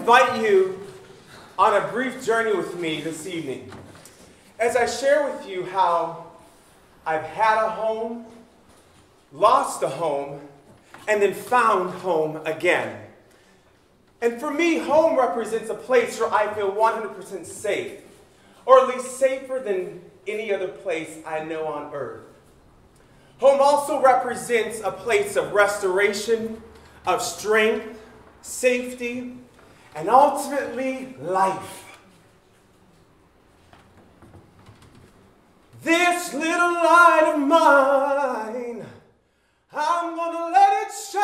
invite you on a brief journey with me this evening as I share with you how I've had a home, lost a home, and then found home again. And for me, home represents a place where I feel 100% safe, or at least safer than any other place I know on earth. Home also represents a place of restoration, of strength, safety, and ultimately life. This little light of mine, I'm gonna let it shine.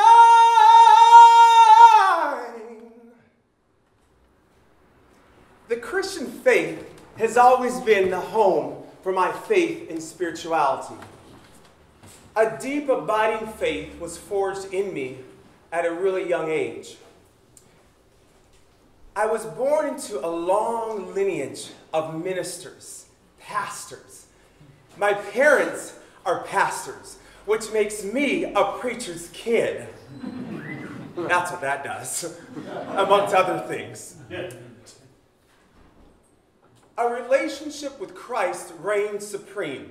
The Christian faith has always been the home for my faith in spirituality. A deep, abiding faith was forged in me at a really young age. I was born into a long lineage of ministers, pastors. My parents are pastors, which makes me a preacher's kid. That's what that does, amongst other things. A relationship with Christ reigns supreme.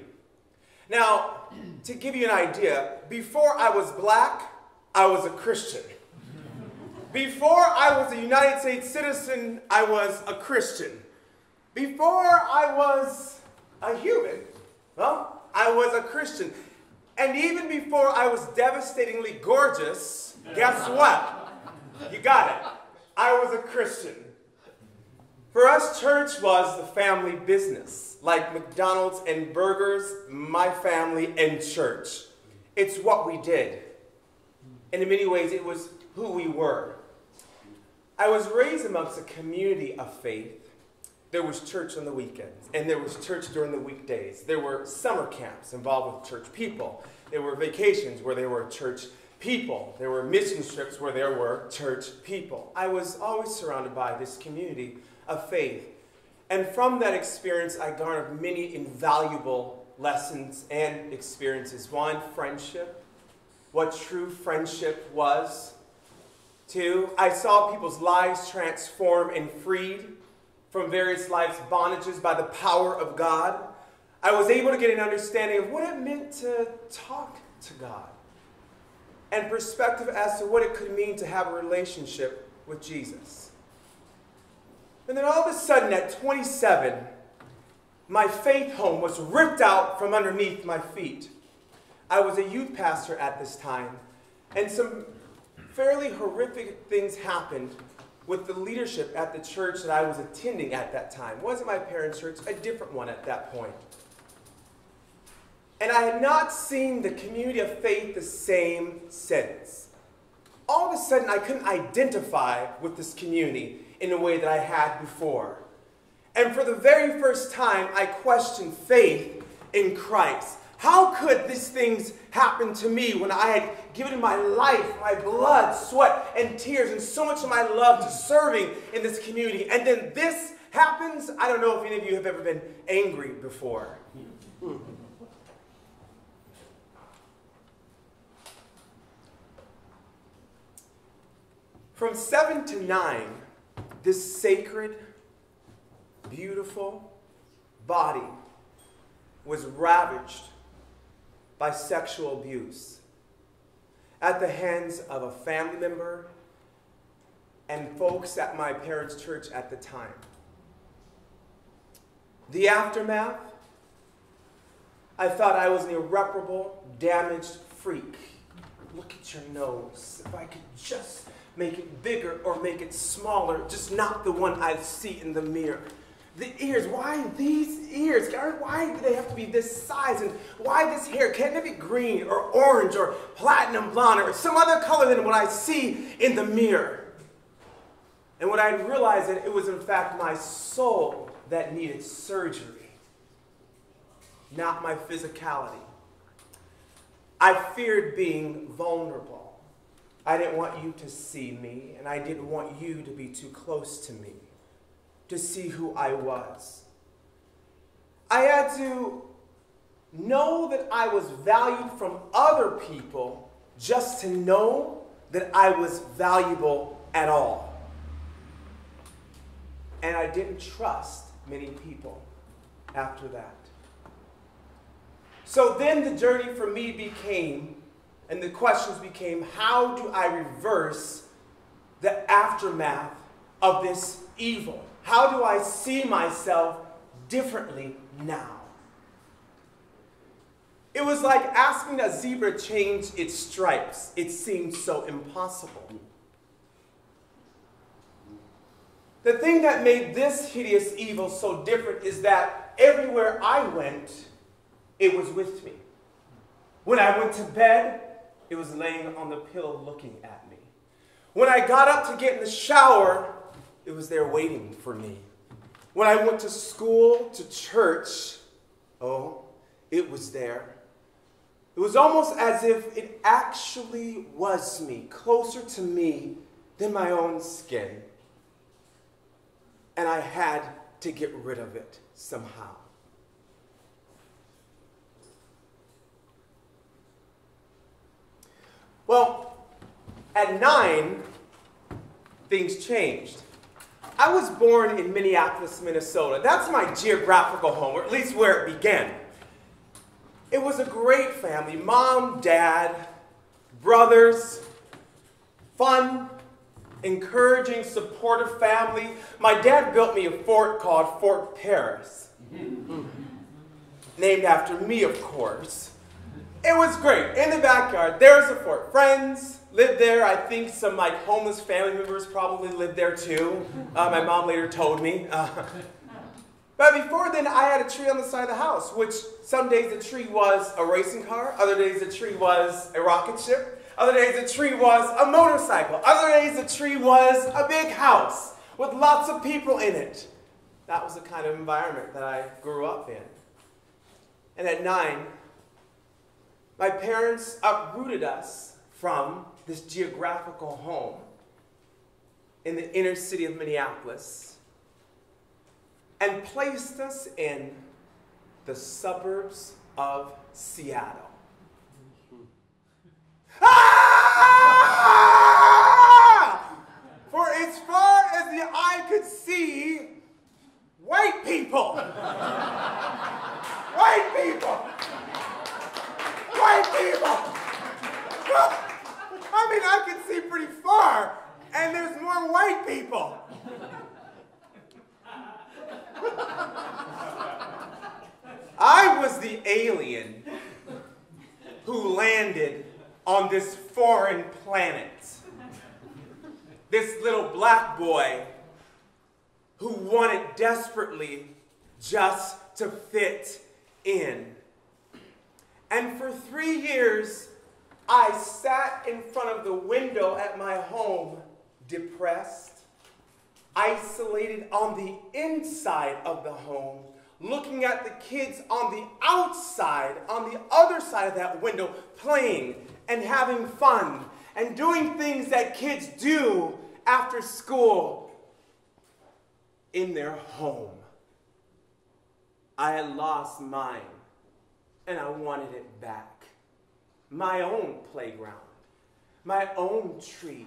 Now, to give you an idea, before I was black, I was a Christian. Before I was a United States citizen, I was a Christian. Before I was a human, well, I was a Christian. And even before I was devastatingly gorgeous, guess what? You got it. I was a Christian. For us, church was the family business. Like McDonald's and burgers, my family and church. It's what we did. And in many ways, it was who we were. I was raised amongst a community of faith. There was church on the weekends, and there was church during the weekdays. There were summer camps involved with church people. There were vacations where there were church people. There were mission trips where there were church people. I was always surrounded by this community of faith. And from that experience, I garnered many invaluable lessons and experiences. One, friendship, what true friendship was. Two, I saw people's lives transformed and freed from various life's bondages by the power of God. I was able to get an understanding of what it meant to talk to God and perspective as to what it could mean to have a relationship with Jesus. And then all of a sudden at 27, my faith home was ripped out from underneath my feet. I was a youth pastor at this time, and some fairly horrific things happened with the leadership at the church that I was attending at that time. It wasn't my parents' church, a different one at that point. And I had not seen the community of faith the same since. All of a sudden, I couldn't identify with this community in a way that I had before. And for the very first time, I questioned faith in Christ. How could these things happen to me when I had given my life, my blood, sweat, and tears, and so much of my love to serving in this community? And then this happens? I don't know if any of you have ever been angry before. From 7 to 9, this sacred, beautiful body was ravaged by sexual abuse at the hands of a family member and folks at my parents' church at the time. The aftermath, I thought I was an irreparable, damaged freak. Look at your nose. If I could just make it bigger or make it smaller, just not the one I see in the mirror. The ears, why these ears? Why do they have to be this size? And why this hair? Can't it be green or orange or platinum blonde or some other color than what I see in the mirror? And when I realized that it was in fact my soul that needed surgery, not my physicality. I feared being vulnerable. I didn't want you to see me, and I didn't want you to be too close to me, to see who I was. I had to know that I was valued from other people just to know that I was valuable at all. And I didn't trust many people after that. So then the journey for me became, and the questions became, how do I reverse the aftermath of this evil? How do I see myself differently now? It was like asking a zebra to change its stripes. It seemed so impossible. The thing that made this hideous evil so different is that everywhere I went, it was with me. When I went to bed, it was laying on the pillow looking at me. When I got up to get in the shower, it was there waiting for me. When I went to school, to church, oh, it was there. It was almost as if it actually was me, closer to me than my own skin. And I had to get rid of it somehow. Well, at 9, things changed. I was born in Minneapolis, Minnesota. That's my geographical home, or at least where it began. It was a great family. Mom, dad, brothers, fun, encouraging, supportive family. My dad built me a fort called Fort Paris. Named after me, of course. It was great. In the backyard, there's a fort. Friends lived there. I think some homeless family members probably lived there too. My mom later told me. But before then, I had a tree on the side of the house, which some days the tree was a racing car, other days the tree was a rocket ship, other days the tree was a motorcycle, other days the tree was a big house with lots of people in it. That was the kind of environment that I grew up in. And at 9, my parents uprooted us from this geographical home in the inner city of Minneapolis and placed us in the suburbs of Seattle. Ah! For as far as the eye could see, white people. White people. White people. I mean, I can see pretty far, and there's more white people. I was the alien who landed on this foreign planet. This little black boy who wanted desperately just to fit in. And for 3 years, I sat in front of the window at my home, depressed, isolated on the inside of the home, looking at the kids on the outside, on the other side of that window, playing and having fun and doing things that kids do after school in their home. I had lost mine, and I wanted it back. My own playground, my own tree,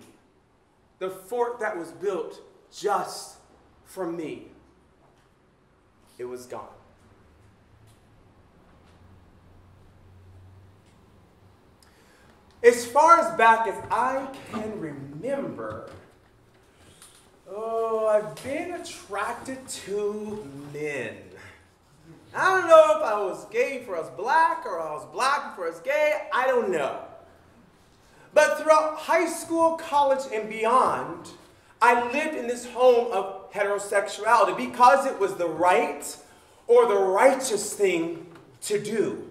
the fort that was built just for me. It was gone. As far as back as I can remember, I've been attracted to men. I don't know if I was gay before I was black, or I was black before I was gay. I don't know. But throughout high school, college, and beyond, I lived in this home of heterosexuality because it was the right or the righteous thing to do.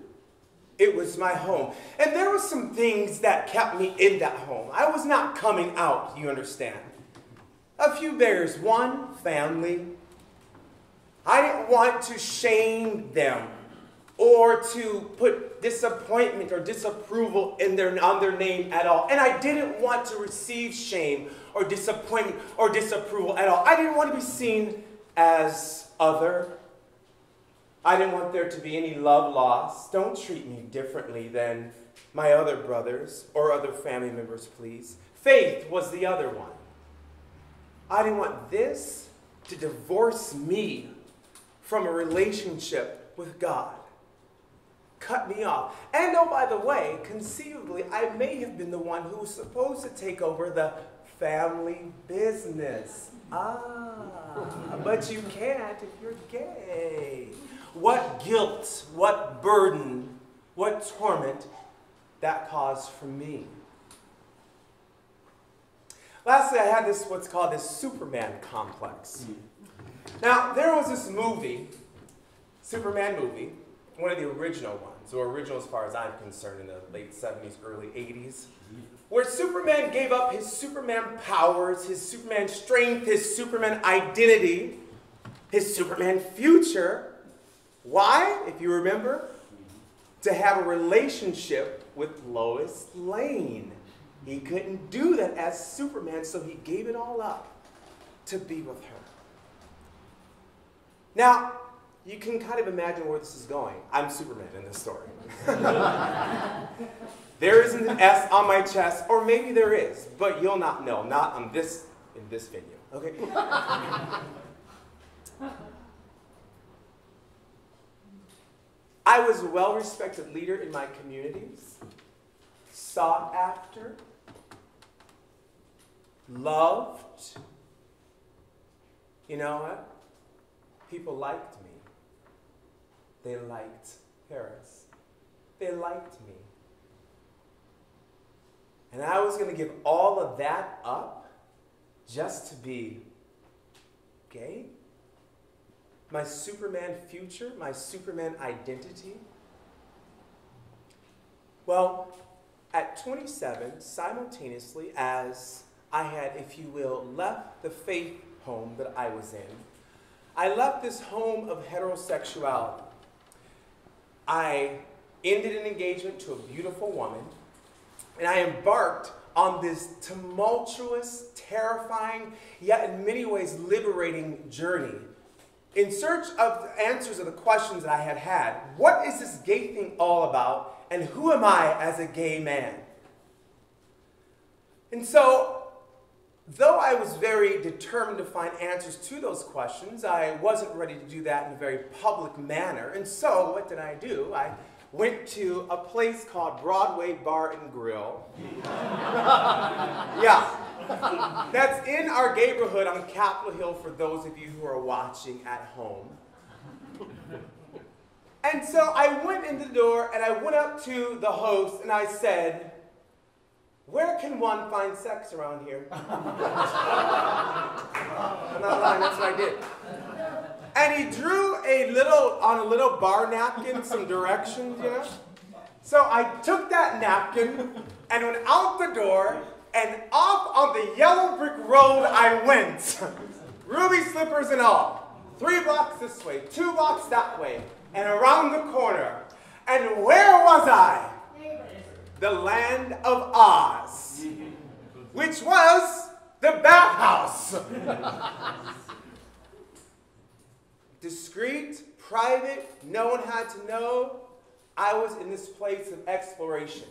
It was my home. And there were some things that kept me in that home. I was not coming out, you understand. A few barriers. One, family. I didn't want to shame them or to put disappointment or disapproval on their name at all. And I didn't want to receive shame or disappointment or disapproval at all. I didn't want to be seen as other. I didn't want there to be any love lost. Don't treat me differently than my other brothers or other family members, please. Faith was the other one. I didn't want this to divorce me from a relationship with God. Cut me off. And oh, by the way, conceivably, I may have been the one who was supposed to take over the family business. But you can't if you're gay. What guilt, what burden, what torment that caused for me. Lastly, I had what's called this Superman complex. Now, there was this movie, Superman movie, one of the original ones, or original as far as I'm concerned, in the late 70s, early 80s, where Superman gave up his Superman powers, his Superman strength, his Superman identity, his Superman future. Why, if you remember? To have a relationship with Lois Lane. He couldn't do that as Superman, so he gave it all up to be with her. Now, you can kind of imagine where this is going. I'm Superman in this story. There isn't an S on my chest, or maybe there is, but you'll not know, not in this video, okay? I was a well-respected leader in my communities, sought after, loved. You know what? People liked me. They liked Paris. They liked me. And I was going to give all of that up just to be gay? My Superman future, my Superman identity? Well, at 27, simultaneously as I had, if you will, left the faith home that I was in, I left this home of heterosexuality. I ended an engagement to a beautiful woman, and I embarked on this tumultuous, terrifying, yet in many ways liberating journey in search of the answers to the questions that I had had. What is this gay thing all about, and who am I as a gay man? And so, though I was very determined to find answers to those questions, I wasn't ready to do that in a very public manner. And so, what did I do? I went to a place called Broadway Bar and Grill. Yeah. That's in our neighborhood on Capitol Hill for those of you who are watching at home. And so I went in the door and I went up to the host and I said, "Where can one find sex around here?" I'm not lying, that's what I did. And he drew on a little bar napkin some directions, you know? So I took that napkin and went out the door, and off on the yellow brick road I went. Ruby slippers and all. 3 blocks this way, 2 blocks that way, and around the corner. And where was I? The land of Oz, which was the bathhouse. Discreet, private, no one had to know. I was in this place of exploration.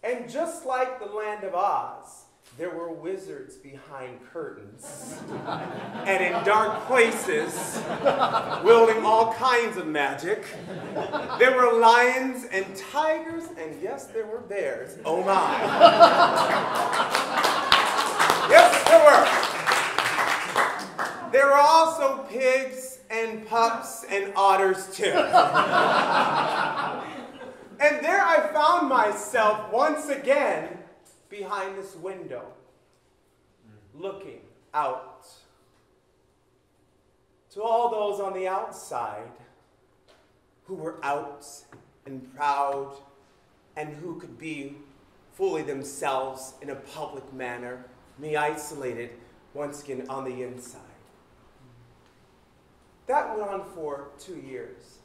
And just like the land of Oz, there were wizards behind curtains and in dark places, wielding all kinds of magic. There were lions and tigers, and yes, there were bears. Oh my. Yes, there were. There were also pigs and pups and otters too. And there I found myself once again behind this window, looking out to all those on the outside who were out and proud and who could be fully themselves in a public manner, me isolated once again on the inside. That went on for 2 years.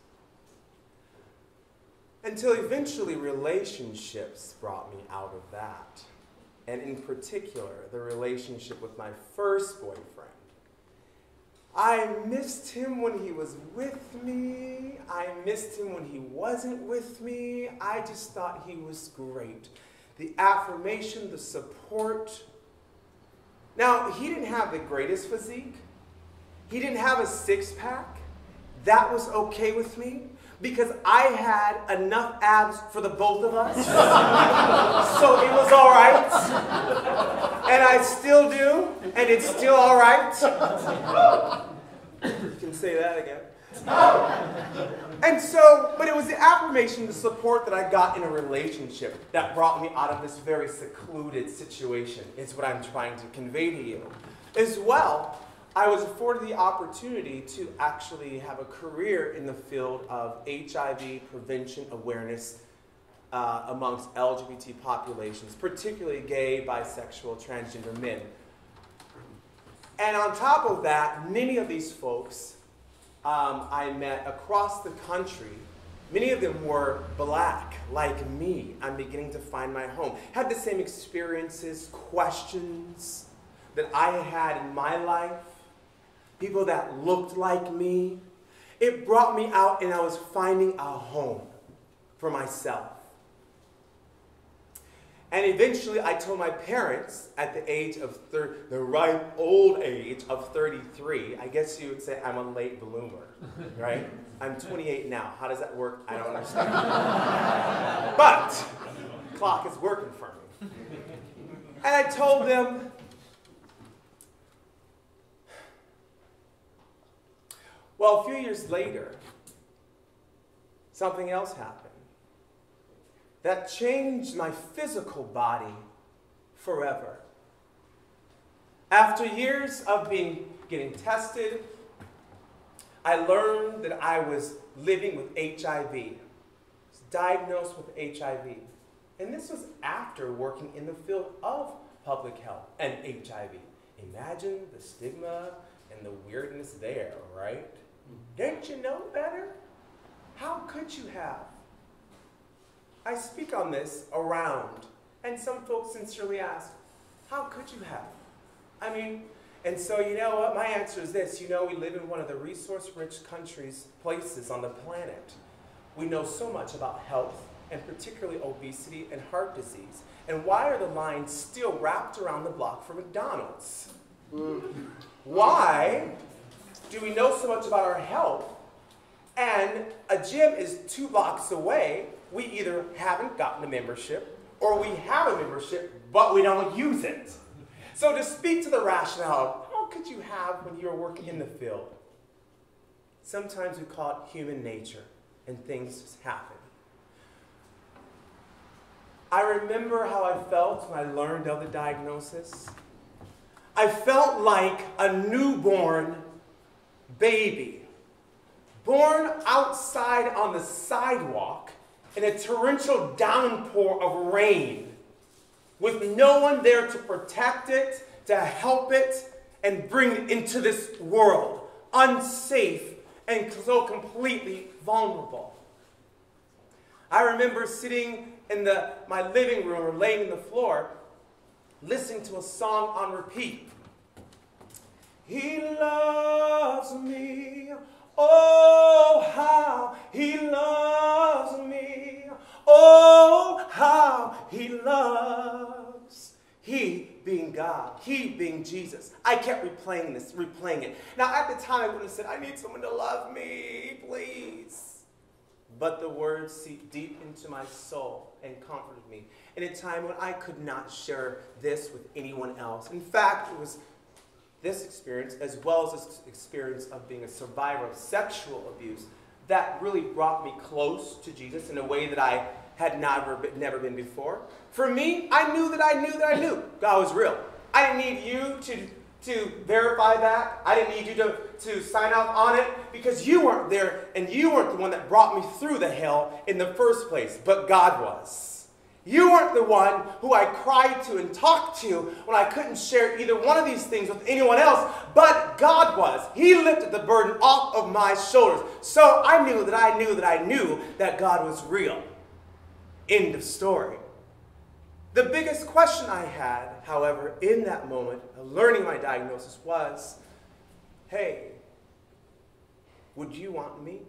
Until eventually relationships brought me out of that. And in particular, the relationship with my first boyfriend. I missed him when he was with me. I missed him when he wasn't with me. I just thought he was great. The affirmation, the support. Now, he didn't have the greatest physique. he didn't have a six-pack. That was okay with me because I had enough abs for the both of us. So it was all right. And I still do, and it's still all right. You can say that again. And so, but it was the affirmation, the support that I got in a relationship that brought me out of this very secluded situation, is what I'm trying to convey to you. As well, I was afforded the opportunity to actually have a career in the field of HIV prevention awareness amongst LGBT populations, particularly gay, bisexual, transgender men. And on top of that, many of these folks I met across the country, many of them were black, like me. I'm beginning to find my home. Had the same experiences, questions that I had in my life, people that looked like me. It brought me out and I was finding a home for myself. And eventually I told my parents at the age of, the ripe old age of 33, I guess you would say I'm a late bloomer, right? I'm 28 now. How does that work? I don't understand. But the clock is working for me. And I told them, well, a few years later, something else happened that changed my physical body forever. After years of getting tested, I learned that I was living with HIV. I was diagnosed with HIV. And this was after working in the field of public health and HIV. Imagine the stigma and the weirdness there, right? Didn't you know better? How could you have? I speak on this around, and some folks sincerely ask, how could you have? I mean, and so you know what? My answer is this. You know, we live in one of the resource-rich places on the planet. We know so much about health, and particularly obesity and heart disease. And why are the lines still wrapped around the block for McDonald's? Why do we know so much about our health, and a gym is 2 blocks away? We either haven't gotten a membership, or we have a membership, but we don't use it. So to speak to the rationale, how could you have when you're working in the field? Sometimes we call it human nature, and things just happen. I remember how I felt when I learned of the diagnosis. I felt like a newborn baby, born outside on the sidewalk in a torrential downpour of rain, with no one there to protect it, to help it, and bring it into this world, unsafe and so completely vulnerable. I remember sitting in my living room or laying on the floor, listening to a song on repeat. He loves me, oh how he loves me, oh how he loves. He being God, he being Jesus. I kept replaying it. Now at the time I would have said, I need someone to love me, please. But the words seeped deep into my soul and comforted me in a time when I could not share this with anyone else. In fact, it was this experience, as well as this experience of being a survivor of sexual abuse, that really brought me close to Jesus in a way that I had never been before. For me, I knew that I knew God was real. I didn't need you to verify that. I didn't need you to sign off on it, because you weren't there and you weren't the one that brought me through the hell in the first place, but God was. You weren't the one who I cried to and talked to when I couldn't share either one of these things with anyone else, but God was. He lifted the burden off of my shoulders. So I knew that God was real. End of story. The biggest question I had, however, in that moment of learning my diagnosis was, hey, would you want me?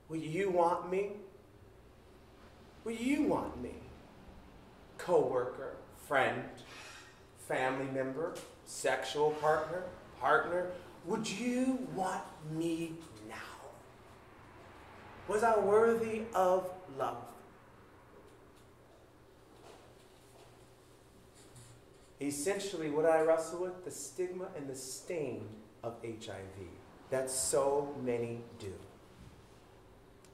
Would you want me? Would you want me? Co-worker, friend, family member, sexual partner, would you want me now? Was I worthy of love? Essentially, what I wrestle with, the stigma and the stain of HIV that so many do.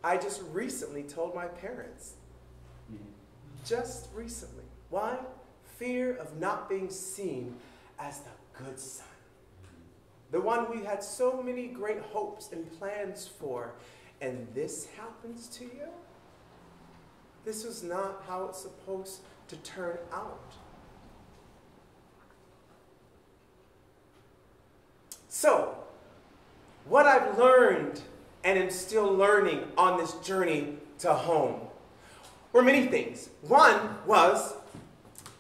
I just recently told my parents. Just recently. Why? Fear of not being seen as the good son. The one we had so many great hopes and plans for. And this happens to you? This is not how it's supposed to turn out. So, what I've learned and am still learning on this journey to home were many things. One was,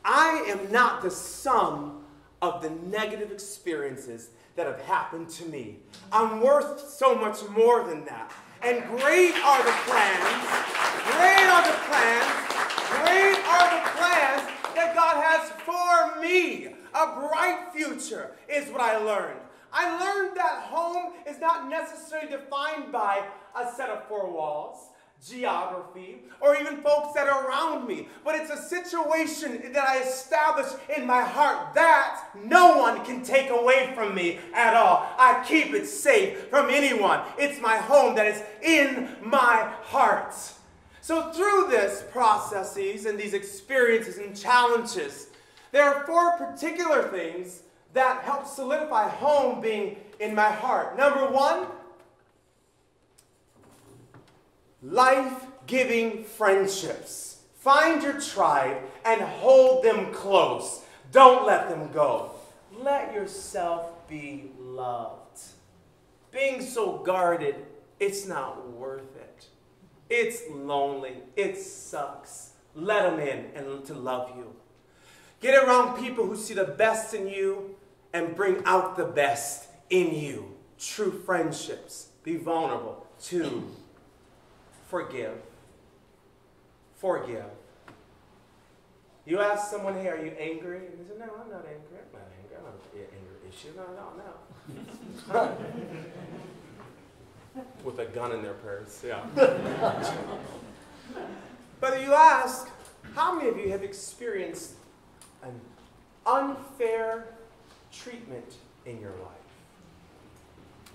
I am not the sum of the negative experiences that have happened to me. I'm worth so much more than that. And great are the plans that God has for me. A bright future is what I learned. I learned that home is not necessarily defined by a set of four walls, geography, or even folks that are around me. But it's a situation that I establish in my heart that no one can take away from me at all. I keep it safe from anyone. It's my home that is in my heart. So through this processes and these experiences and challenges, there are four particular things that help solidify home being in my heart. Number one, life-giving friendships. Find your tribe and hold them close. Don't let them go. Let yourself be loved. Being so guarded, it's not worth it. It's lonely. It sucks. Let them in and to love you. Get around people who see the best in you and bring out the best in you. True friendships. Be vulnerable. 2, forgive. Forgive. You ask someone, hey, are you angry? And they say, no, I'm not angry. I'm not angry. I don't have an anger issue. No. With a gun in their purse, yeah. But you ask, how many of you have experienced an unfair treatment in your life?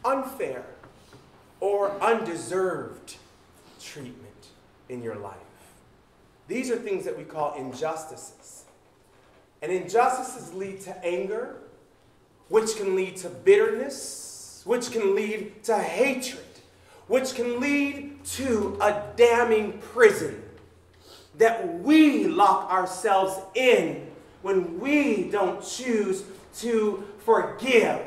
Unfair or undeserved treatment in your life. These are things that we call injustices. And injustices lead to anger, which can lead to bitterness, which can lead to hatred, which can lead to a damning prison that we lock ourselves in when we don't choose to forgive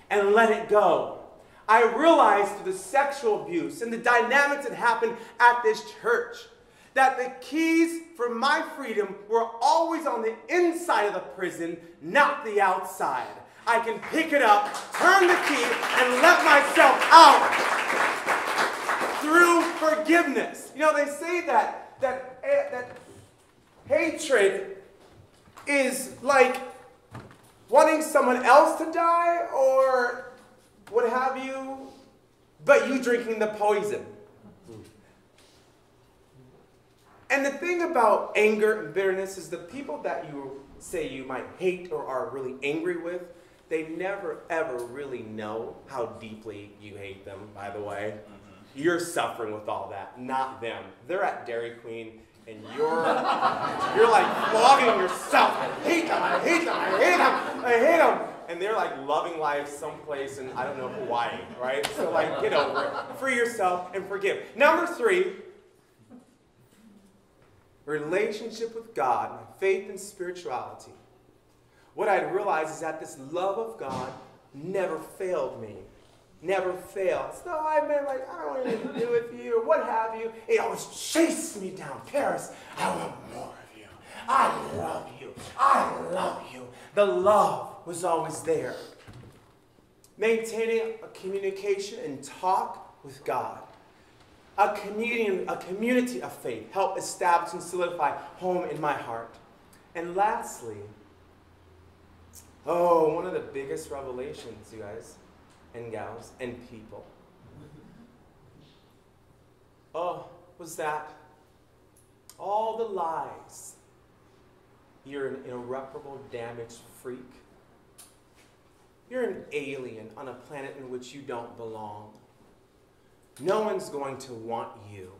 and let it go. I realized through the sexual abuse and the dynamics that happened at this church that the keys for my freedom were always on the inside of the prison, not the outside. I can pick it up, turn the key, and let myself out through forgiveness. You know, they say that hatred is like wanting someone else to die or what have you, but you drinking the poison. And the thing about anger and bitterness is the people that you say you might hate or are really angry with, they never ever really know how deeply you hate them, by the way. You're suffering with all that, not them. They're at Dairy Queen and you're like flogging yourself. I hate them, I hate them, I hate them, I hate them. And they're like loving life someplace in, I don't know, Hawaii, right? So like, get over it. Free yourself and forgive. Number 3, relationship with God, faith and spirituality. What I realized is that this love of God never failed me. Never failed. So I meant like, I don't want anything to do with you or what have you. It always chased me down. Paris, I want more of you. I love you. I love you. The love was always there. Maintaining a communication and talk with God. A community of faith helped establish and solidify home in my heart. And lastly, one of the biggest revelations, you guys, and gals and people. Oh, was that all the lies? You're an irreparable, damaged freak. You're an alien on a planet in which you don't belong. No one's going to want you.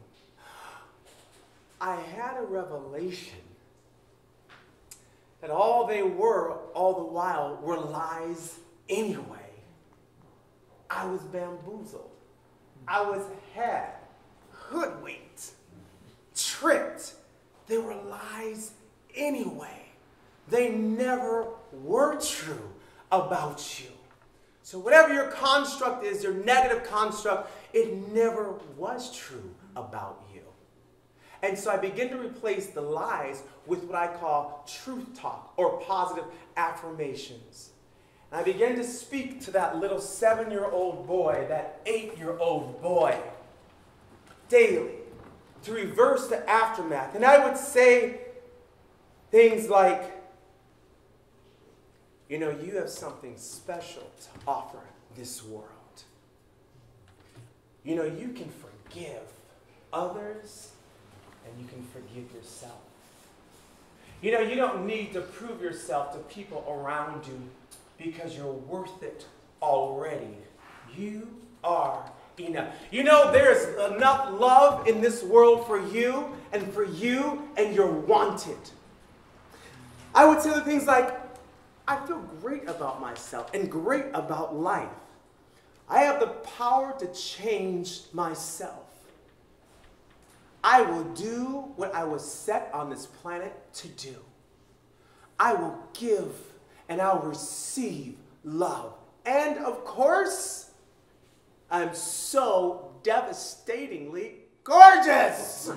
I had a revelation that all they were, all the while, were lies anyway. I was bamboozled. I was had, hoodwinked, tricked. They were lies anyway. They never were true about you. So whatever your construct is, your negative construct, it never was true about you. And so I begin to replace the lies with what I call truth talk or positive affirmations. And I begin to speak to that little 7-year-old boy, that 8-year-old boy, daily, to reverse the aftermath. And I would say things like, you know, you have something special to offer this world. You know, you can forgive others and you can forgive yourself. You know, you don't need to prove yourself to people around you because you're worth it already. You are enough. You know, there's enough love in this world for you, and you're wanted. I would say the things like, I feel great about myself and great about life. I have the power to change myself. I will do what I was set on this planet to do. I will give and I'll receive love. And of course, I'm so devastatingly gorgeous.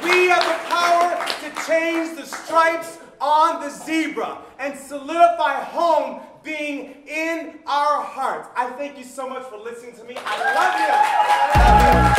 We have the power to change the stripes on the zebra and solidify home being in our hearts. I thank you so much for listening to me. I love you.